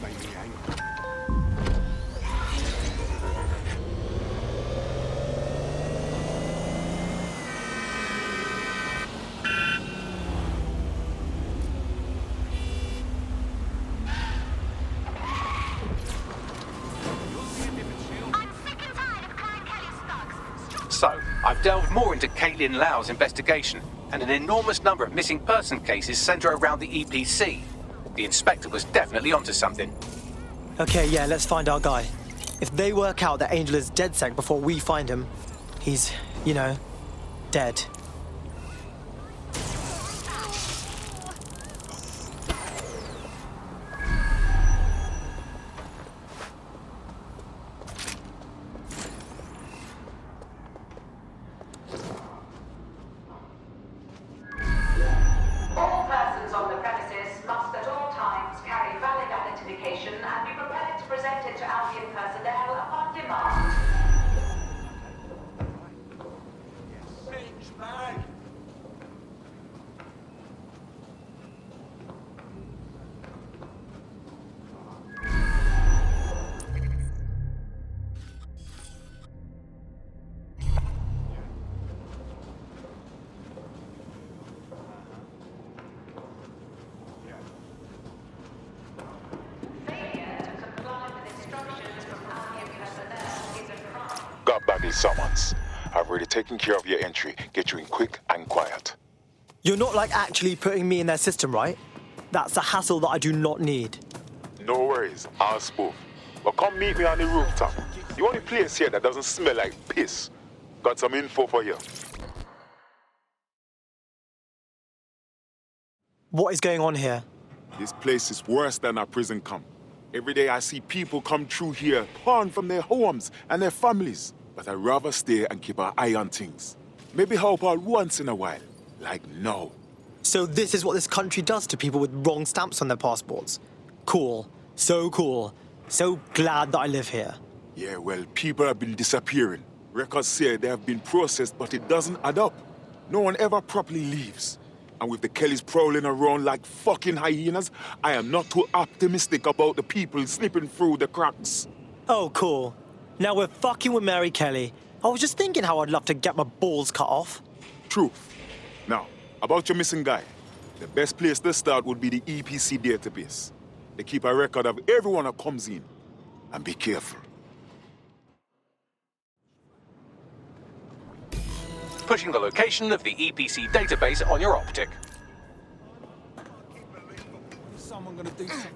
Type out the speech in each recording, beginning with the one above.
make me angry. So, I've delved more into Kaitlin Lau's investigation, and an enormous number of missing person cases centre around the EPC. The inspector was definitely onto something. Okay, yeah, let's find our guy. If they work out that Angel is dead before we find him, he's, you know, dead. All persons on the premises must at all times carry valid identification and be prepared to present it to Albion personnel upon demand. Got back these summons. I've already taken care of your entry. Get you in quick and quiet. You're not like actually putting me in their system, right? That's a hassle that I do not need. No worries, I'll spoof. But come meet me on the rooftop. The only place here that doesn't smell like piss. Got some info for you. What is going on here? This place is worse than a prison camp. Every day I see people come through here, torn from their homes and their families. But I'd rather stay and keep an eye on things. Maybe help out once in a while, like now. So this is what this country does to people with wrong stamps on their passports. Cool. So cool. So glad that I live here. Yeah, well, people have been disappearing. Records say they have been processed, but it doesn't add up. No one ever properly leaves. And with the Kelleys prowling around like fucking hyenas, I am not too optimistic about the people slipping through the cracks. Oh, cool. Now we're fucking with Mary Kelley. I was just thinking how I'd love to get my balls cut off. Truth. Now, about your missing guy. The best place to start would be the EPC database. They keep a record of everyone that comes in. And be careful. Putting the location of the EPC database on your optic. Someone gonna do something.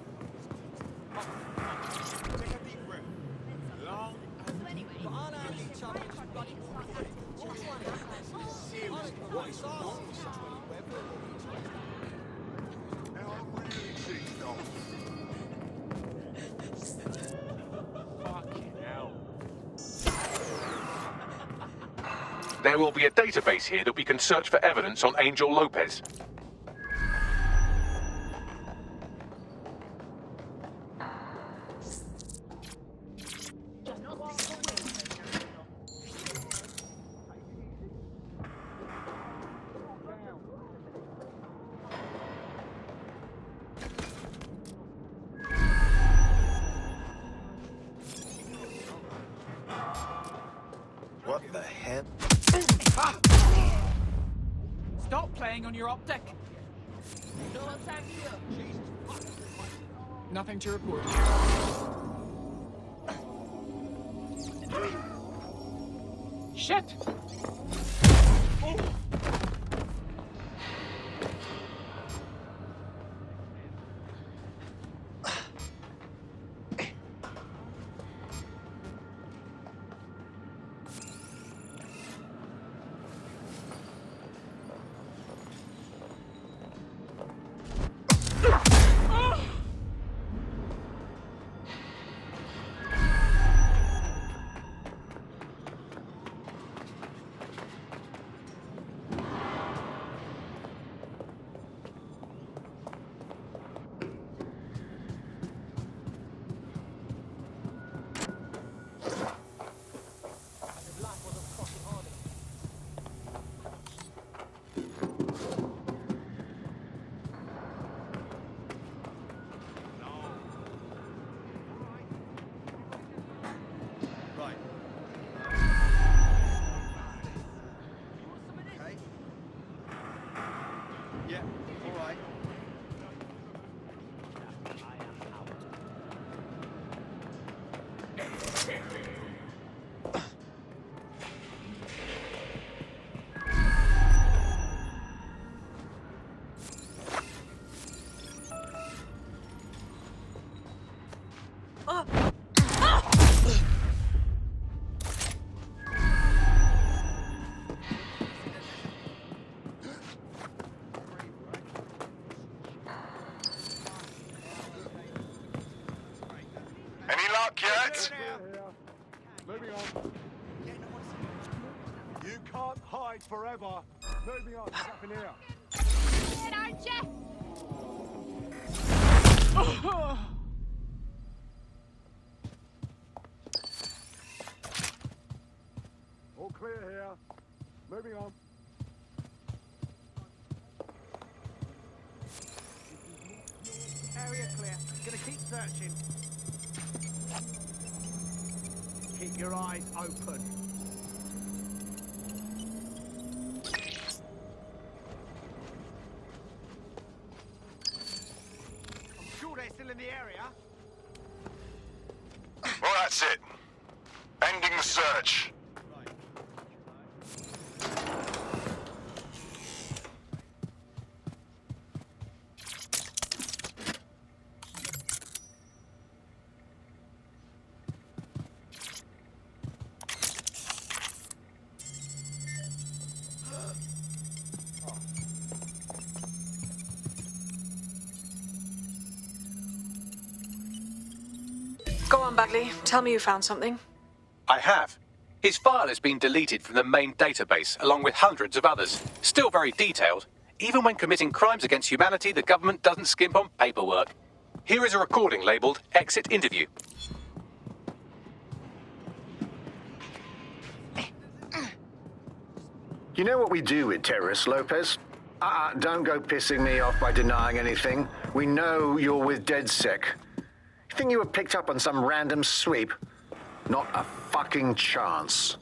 There will be a database here that we can search for evidence on Angel Lopez. What the hell? Stop playing on your optic. Nothing to report. Shit! stuck yet? Moving on. You can't hide forever. Moving on. What's up in here? All clear here. Moving on. Area clear. Gonna keep searching. Keep your eyes open. I'm sure they're still in the area. Well, that's it. Ending the search. Go on, Bagley. Tell me you found something. I have. His file has been deleted from the main database, along with hundreds of others. Still very detailed. Even when committing crimes against humanity, the government doesn't skimp on paperwork. Here is a recording labelled Exit Interview. You know what we do with terrorists, Lopez? Don't go pissing me off by denying anything. We know you're with DedSec. You think you were picked up on some random sweep? Not a fucking chance.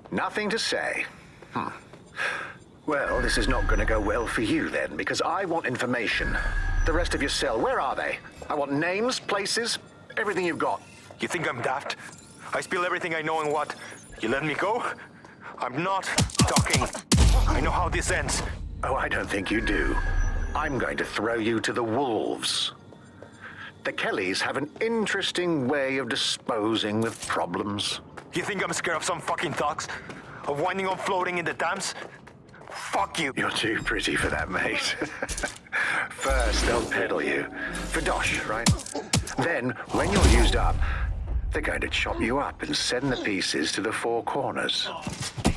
Nothing to say. Well, this is not going to go well for you then, because I want information. The rest of your cell, where are they? I want names, places, everything you've got. You think I'm daft? I spill everything I know and what? You let me go? I'm not talking. I know how this ends. Oh, I don't think you do. I'm going to throw you to the wolves. The Kelleys have an interesting way of disposing with problems. You think I'm scared of some fucking thugs? Of winding up floating in the dams? Fuck you. You're too pretty for that, mate. First, they'll peddle you. For dosh, right? Then, when you're used up, they're going to chop you up and send the pieces to the four corners.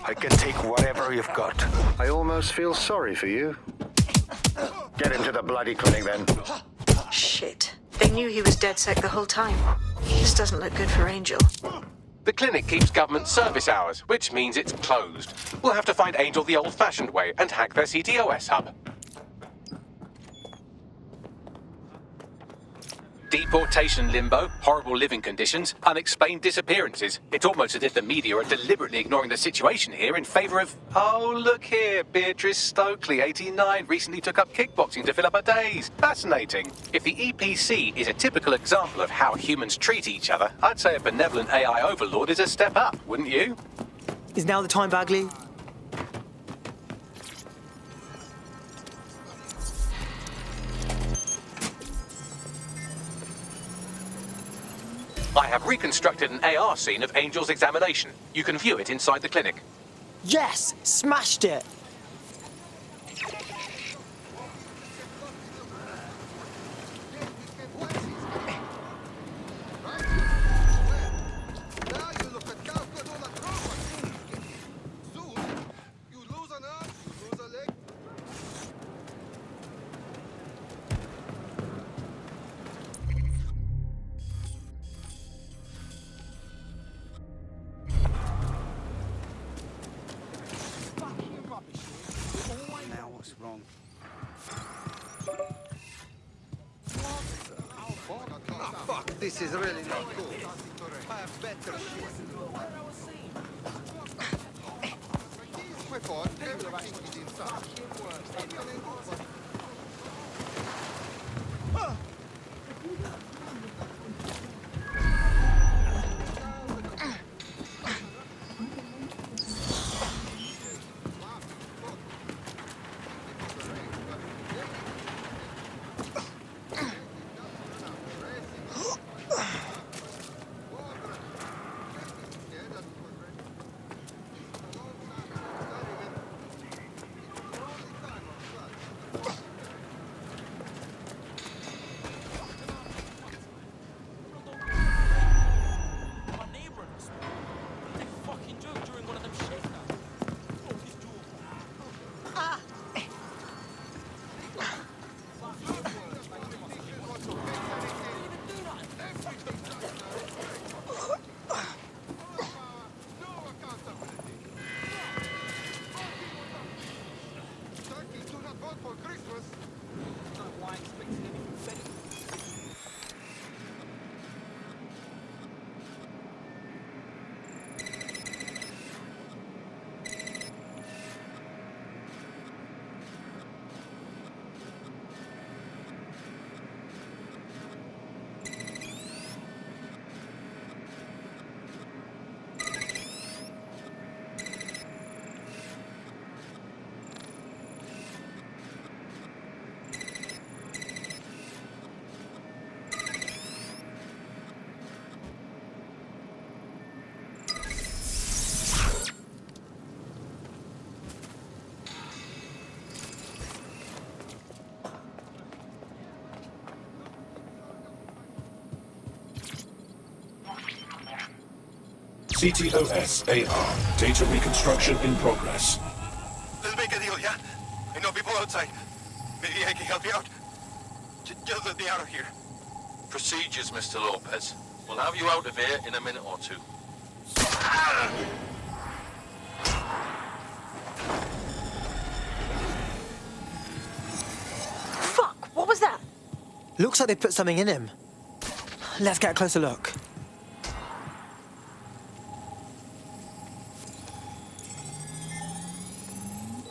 I can take whatever you've got. I almost feel sorry for you. Get him to the bloody clinic, then. Shit. They knew he was DedSec the whole time. This doesn't look good for Angel. The clinic keeps government service hours, which means it's closed. We'll have to find Angel the old-fashioned way and hack their CTOS hub. Deportation limbo, horrible living conditions, unexplained disappearances. It's almost as if the media are deliberately ignoring the situation here in favour of... Oh, look here, Beatrice Stokely, 89, recently took up kickboxing to fill up her days. Fascinating. If the EPC is a typical example of how humans treat each other, I'd say a benevolent AI overlord is a step up, wouldn't you? Is now the time, Bagley? I have reconstructed an AR scene of Angel's examination. You can view it inside the clinic. Yes! Smashed it! This is really not cool. I have better shit. My fault. Everything is inside. CTOS-AR. Data reconstruction in progress. Let's make a deal, yeah? I know people outside. Maybe I can help you out. Just let me out of here. Procedures, Mr. Lopez. We'll have you out of here in a minute or two. Fuck! What was that? Looks like they put something in him. Let's get a closer look.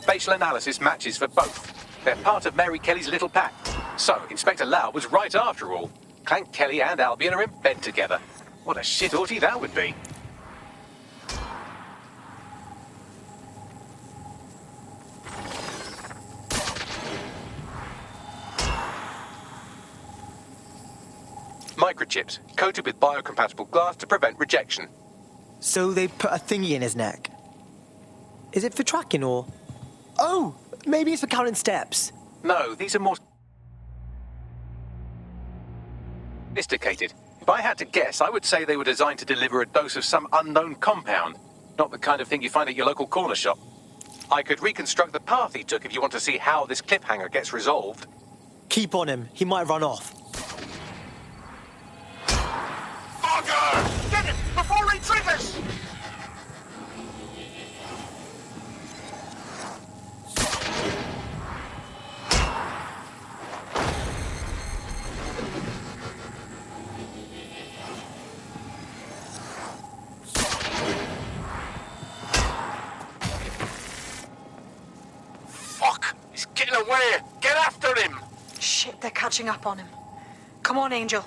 Facial analysis matches for both. They're part of Mary Kelley's little pack. So, Inspector Lau was right after all. Clank Kelley and Albion are in bed together. What a shit orgy that would be. Microchips, coated with biocompatible glass to prevent rejection. So they put a thingy in his neck. Is it for tracking or... Oh, maybe it's for counting steps. No, these are more sophisticated. If I had to guess, I would say they were designed to deliver a dose of some unknown compound. Not the kind of thing you find at your local corner shop. I could reconstruct the path he took if you want to see how this cliffhanger gets resolved. Keep on him. He might run off. Bugger! Get him before he triggers! Fuck! He's getting away! Get after him! Shit, they're catching up on him. Come on, Angel.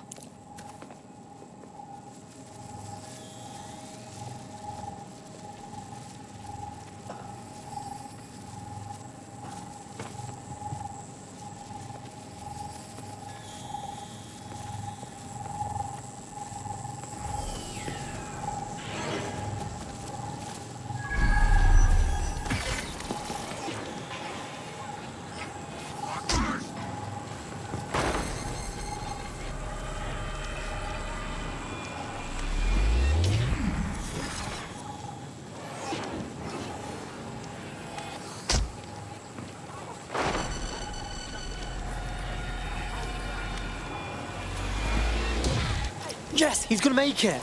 Yes, he's gonna make it.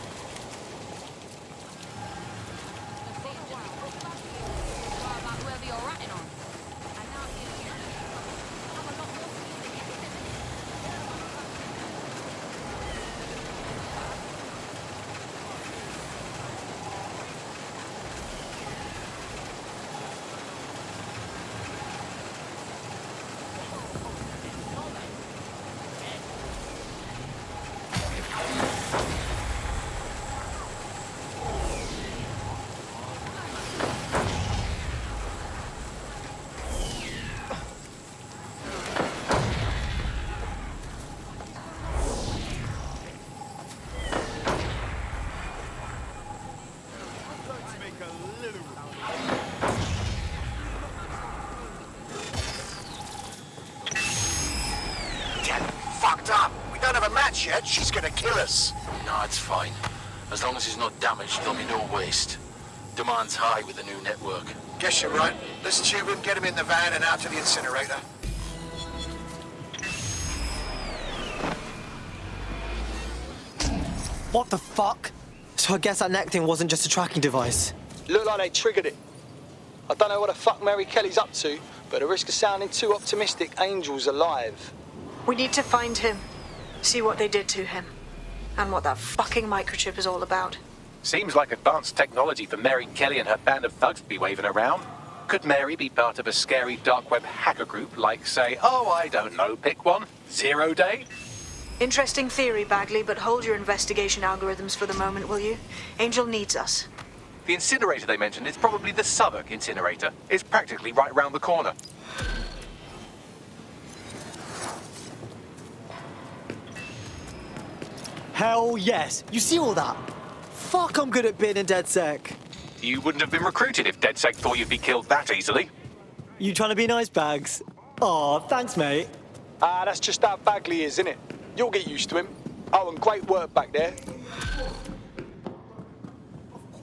Yet, she's gonna kill us. No, it's fine. As long as he's not damaged, there'll be no waste. Demand's high with the new network. Guess you're right. Let's tube him, get him in the van and out to the incinerator. What the fuck? So I guess that neck thing wasn't just a tracking device. Looked like they triggered it. I don't know what the fuck Mary Kelley's up to, but at the risk of sounding too optimistic, Angel's alive. We need to find him. See what they did to him. And what that fucking microchip is all about. Seems like advanced technology for Mary Kelley and her band of thugs to be waving around. Could Mary be part of a scary dark web hacker group like, say, oh, I don't know, pick one, 0 Day? Interesting theory, Bagley, but hold your investigation algorithms for the moment, will you? Angel needs us. The incinerator they mentioned is probably the Southwark incinerator. It's practically right round the corner. Hell yes. You see all that? Fuck, I'm good at being in DedSec. You wouldn't have been recruited if DedSec thought you'd be killed that easily. You trying to be nice, Bags? Aw, thanks, mate. That's just how Bagley is, innit? You'll get used to him. Oh, and great work back there. Of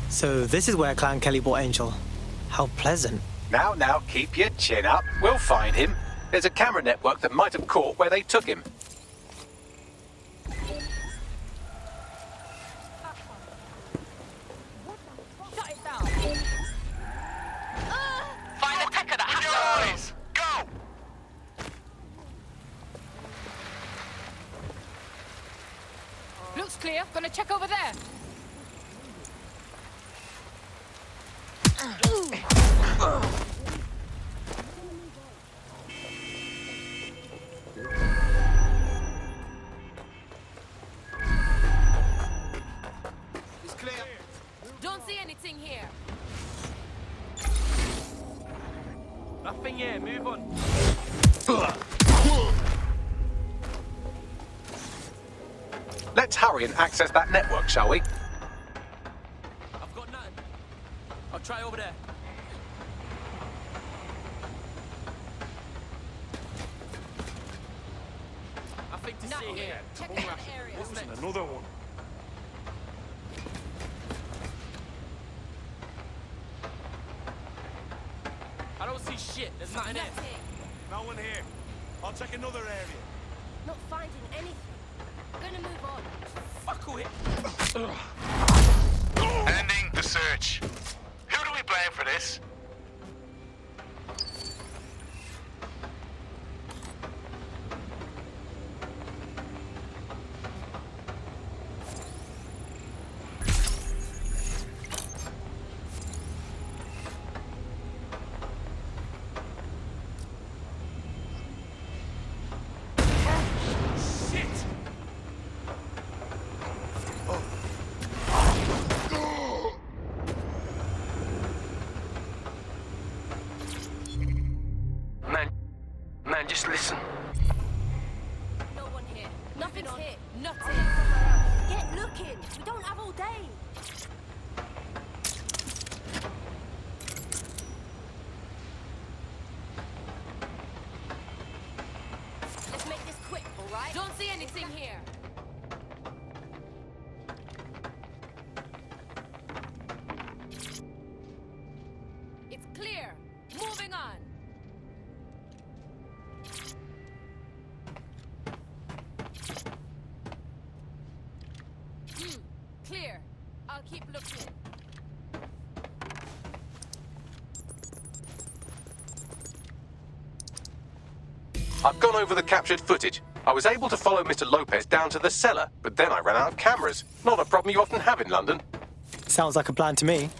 So this is where Clan Kelley bought Angel. How pleasant. Now, keep your chin up. We'll find him. There's a camera network that might have caught where they took him. Shut it down. Find the tech of that hatch. Go! Looks clear. Gonna check over there. It's clear. Don't see anything here. Nothing here. Move on. Let's hurry and access that network, shall we? I've got nothing. I'll try over there. Nothing to see here. Check that area. What's next? Another one. I don't see shit. There's nothing here. No one here. I'll check another area. Not finding anything. Gonna move on. Fuck all it. Ending the search. Who do we blame for this? Man, just listen. No one here. Nothing's here. Nothing. Get looking. We don't have all day. Let's make this quick, all right? Don't see anything here. It's clear. Moving on. Clear. I'll keep looking. I've gone over the captured footage. I was able to follow Mr. Lopez down to the cellar, but then I ran out of cameras. Not a problem you often have in London. Sounds like a plan to me.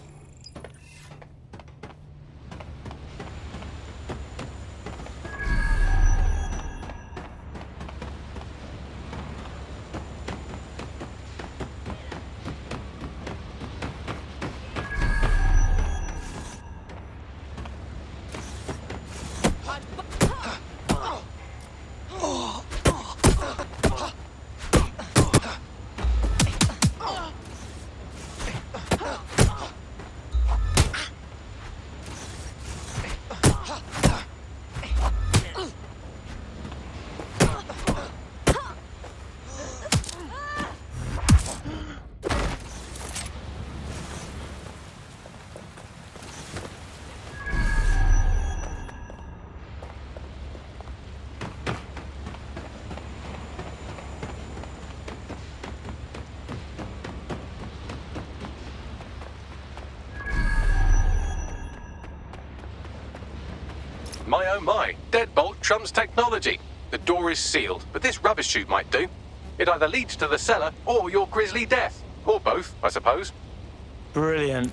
My oh my, deadbolt trumps technology. The door is sealed, but this rubbish chute might do. It either leads to the cellar or your grisly death. Or both, I suppose. Brilliant.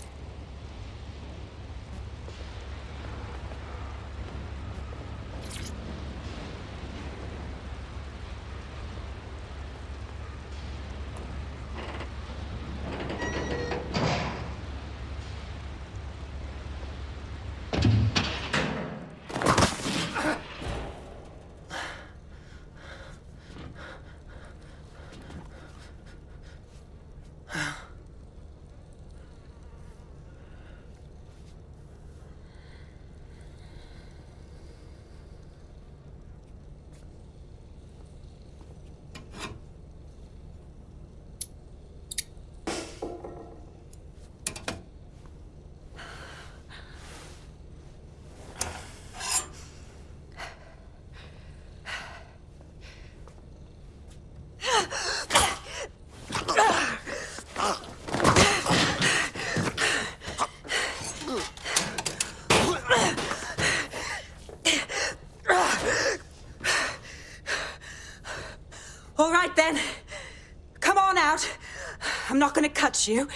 All right, then. Come on out. I'm not going to cut you.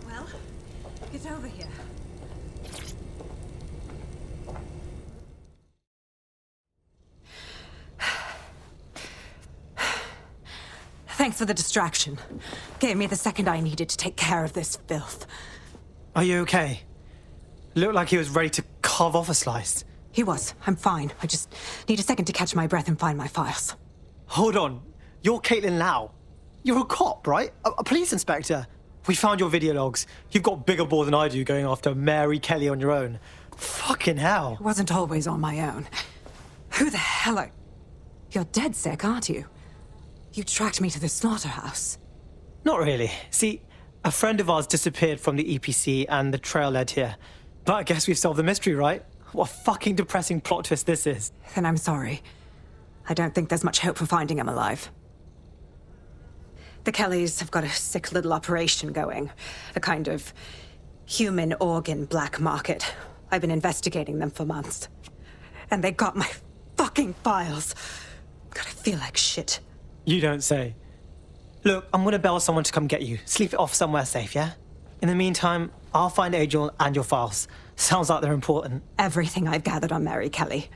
Well, get over here. Thanks for the distraction. Gave me the second I needed to take care of this filth. Are you okay? Looked like he was ready to carve off a slice. He was. I'm fine. I just need a second to catch my breath and find my files. Hold on. You're Kaitlin Lau. You're a cop, right? A police inspector. We found your video logs. You've got bigger ball than I do going after Mary Kelley on your own. Fucking hell. It wasn't always on my own. Who the hell are... You're dead sick, aren't you? You tracked me to the slaughterhouse. Not really. See, a friend of ours disappeared from the EPC and the trail led here. But I guess we've solved the mystery, right? What a fucking depressing plot twist this is. Then I'm sorry. I don't think there's much hope for finding him alive. The Kelleys have got a sick little operation going. A kind of human organ black market. I've been investigating them for months. And they got my fucking files. God, I feel like shit. You don't say. Look, I'm gonna bail someone to come get you. Sleep it off somewhere safe, yeah? In the meantime, I'll find Angel and your files. Sounds like they're important. Everything I've gathered on Mary Kelley.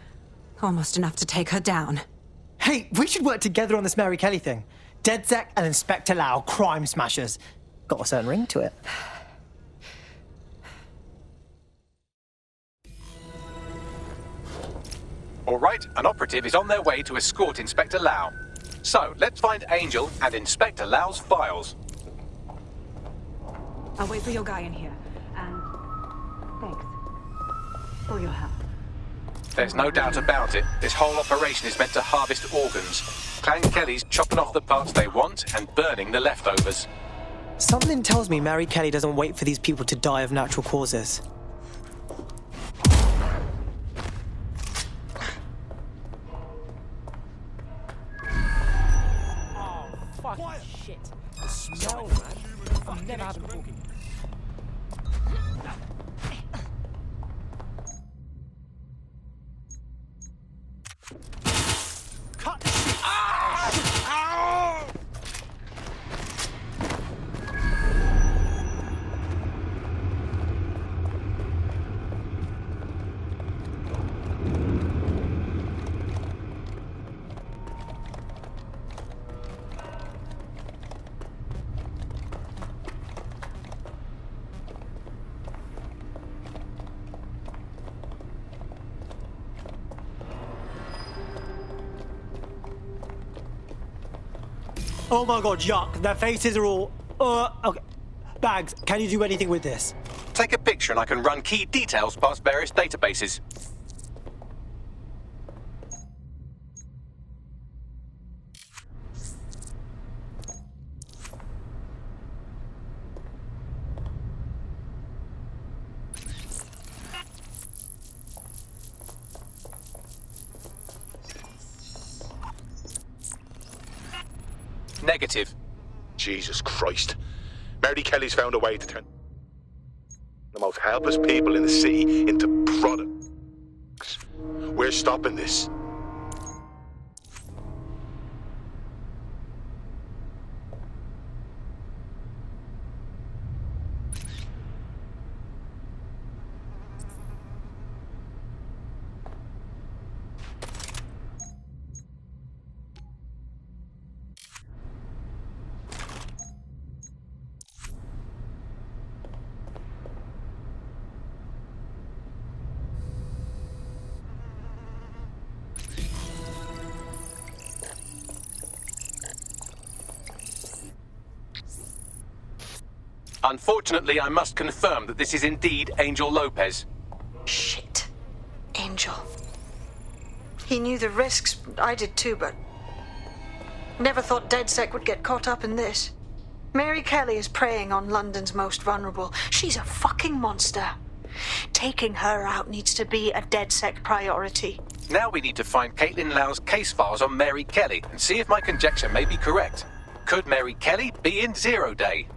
Almost enough to take her down. Hey, we should work together on this Mary Kelley thing. DedSec and Inspector Lau, crime smashers. Got a certain ring to it. All right, an operative is on their way to escort Inspector Lau. So, let's find Angel and Inspector Lau's files. I'll wait for your guy in here. And thanks for your help. There's no doubt about it. This whole operation is meant to harvest organs. Clan Kelley's chopping off the parts they want and burning the leftovers. Something tells me Mary Kelley doesn't wait for these people to die of natural causes. Fucking shit. The smell, man. I've never had it before. Cut the shit! Ah! Ow! Oh my god, yuck. Their faces are all... okay. Bags, can you do anything with this? Take a picture and I can run key details past various databases. Negative. Jesus Christ. Mary Kelley's found a way to turn the most helpless people in the city into products. We're stopping this. Unfortunately, I must confirm that this is indeed Angel Lopez. Shit. Angel. He knew the risks. I did too, but... never thought DedSec would get caught up in this. Mary Kelley is preying on London's most vulnerable. She's a fucking monster. Taking her out needs to be a DedSec priority. Now we need to find Kaitlin Lau's case files on Mary Kelley and see if my conjecture may be correct. Could Mary Kelley be in Zero Day?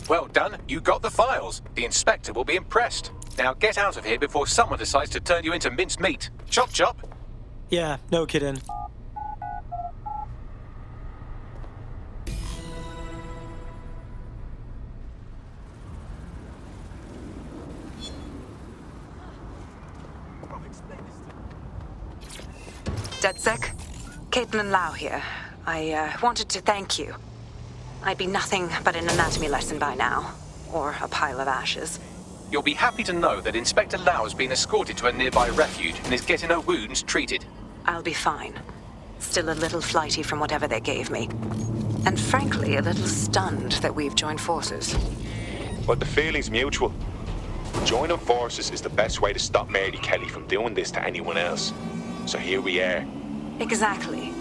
Well done, you got the files. The inspector will be impressed. Now get out of here before someone decides to turn you into minced meat. Chop chop. Yeah, no kidding. DedSec? Kaitlin Lau here. I wanted to thank you. I'd be nothing but an anatomy lesson by now. Or a pile of ashes. You'll be happy to know that Inspector Lau has been escorted to a nearby refuge and is getting her wounds treated. I'll be fine. Still a little flighty from whatever they gave me. And frankly, a little stunned that we've joined forces. But the feeling's mutual. Joining forces is the best way to stop Mary Kelley from doing this to anyone else. So here we are. Exactly.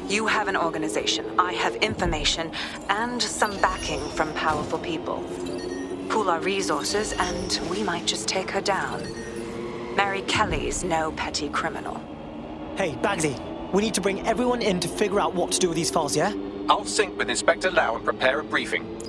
You have an organization, I have information, and some backing from powerful people. Pool our resources, and we might just take her down. Mary Kelley's no petty criminal. Hey, Bagsy, we need to bring everyone in to figure out what to do with these files, yeah? I'll sync with Inspector Lau and prepare a briefing.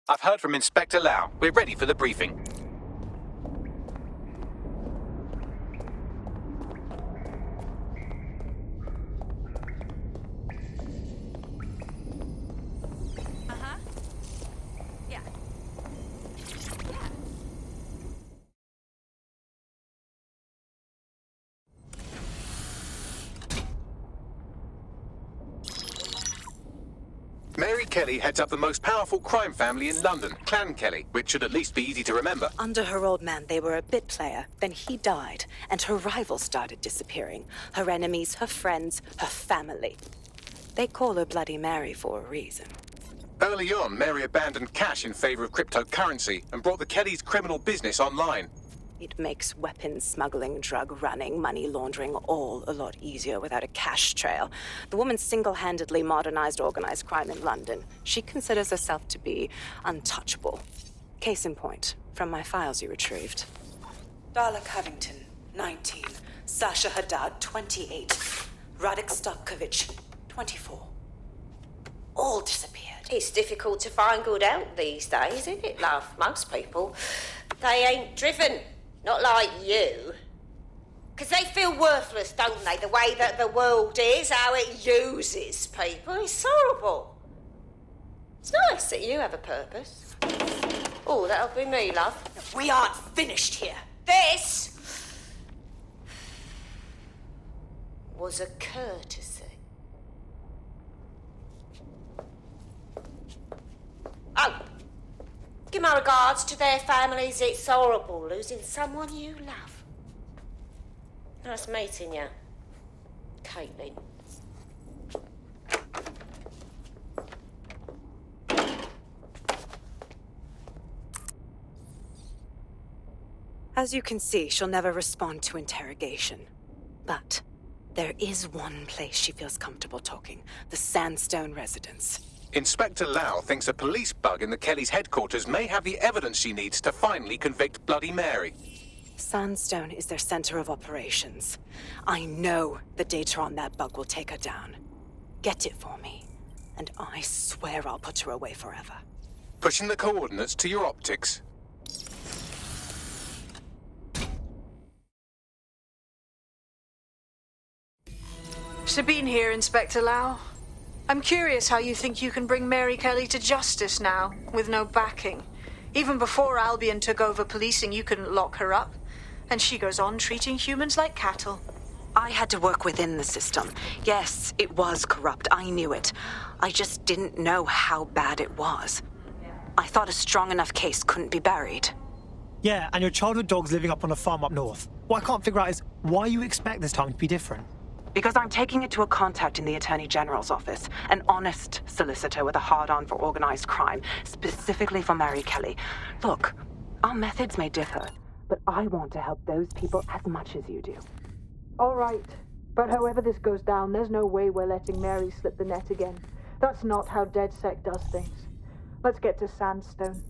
I've heard from Inspector Lau. We're ready for the briefing. Yeah. Mary Kelley heads up the most powerful crime family in London, Clan Kelley, which should at least be easy to remember. Under her old man, they were a bit player. Then he died, and her rivals started disappearing. Her enemies, her friends, her family. They call her Bloody Mary for a reason. Early on, Mary abandoned cash in favor of cryptocurrency and brought the Kelley's criminal business online. It makes weapons smuggling, drug running, money laundering all a lot easier without a cash trail. The woman single-handedly modernized organized crime in London. She considers herself to be untouchable. Case in point, from my files you retrieved. Darla Covington, 19. Sasha Haddad, 28. Radek Stavkovich, 24. All disappeared. It's difficult to find good help these days, isn't it, love? Most people, they ain't driven. Not like you. Because they feel worthless, don't they? The way that the world is, how it uses people. It's horrible. It's nice that you have a purpose. Oh, that'll be me, love. We aren't finished here. This was a courtesy. Oh, give my regards to their families. It's horrible losing someone you love. Nice meeting you, Kaitlin. As you can see, she'll never respond to interrogation. But there is one place she feels comfortable talking, the Sandstone residence. Inspector Lau thinks a police bug in the Kelley's headquarters may have the evidence she needs to finally convict Bloody Mary. Sandstone is their center of operations. I know the data on that bug will take her down. Get it for me, and I swear I'll put her away forever. Pushing the coordinates to your optics. Sabine here, Inspector Lau. I'm curious how you think you can bring Mary Kelley to justice now, with no backing. Even before Albion took over policing, you couldn't lock her up. And she goes on treating humans like cattle. I had to work within the system. Yes, it was corrupt. I knew it. I just didn't know how bad it was. I thought a strong enough case couldn't be buried. Yeah, and your childhood dog's living up on a farm up north. What I can't figure out is why you expect this time to be different. Because I'm taking it to a contact in the Attorney General's office, an honest solicitor with a hard-on for organized crime, specifically for Mary Kelley. Look, our methods may differ, but I want to help those people as much as you do. All right. But however this goes down, there's no way we're letting Mary slip the net again. That's not how DedSec does things. Let's get to Sandstone.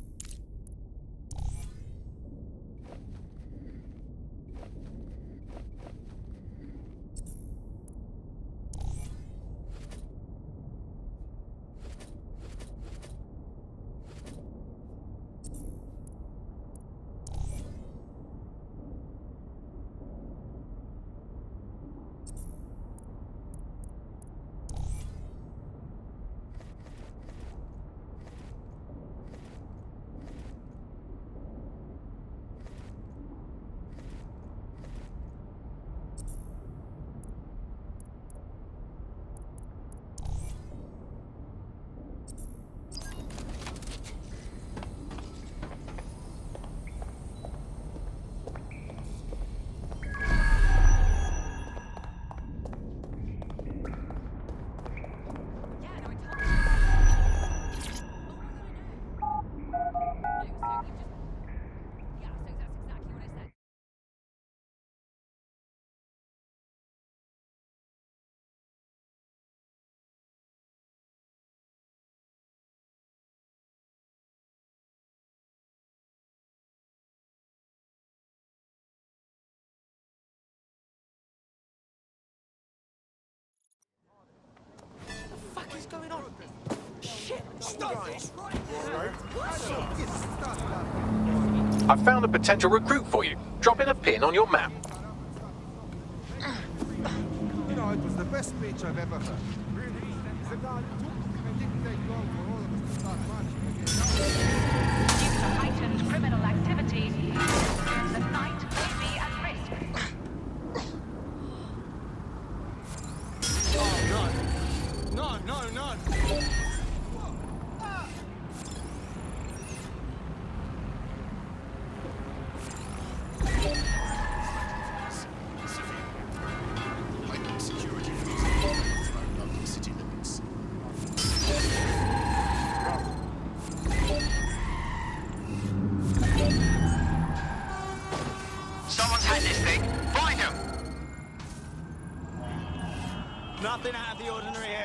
What the fuck is going on? Shit! Stop this! I've found a potential recruit for you. Drop in a pin on your map. You know, it was the best speech I've ever heard. Really? The guy took, I didn't take long for all of us to start marching again. Due to heightened criminal activity, the night may be at risk. Oh, no. No. Someone's had this thing. Find him! Nothing out of the ordinary here.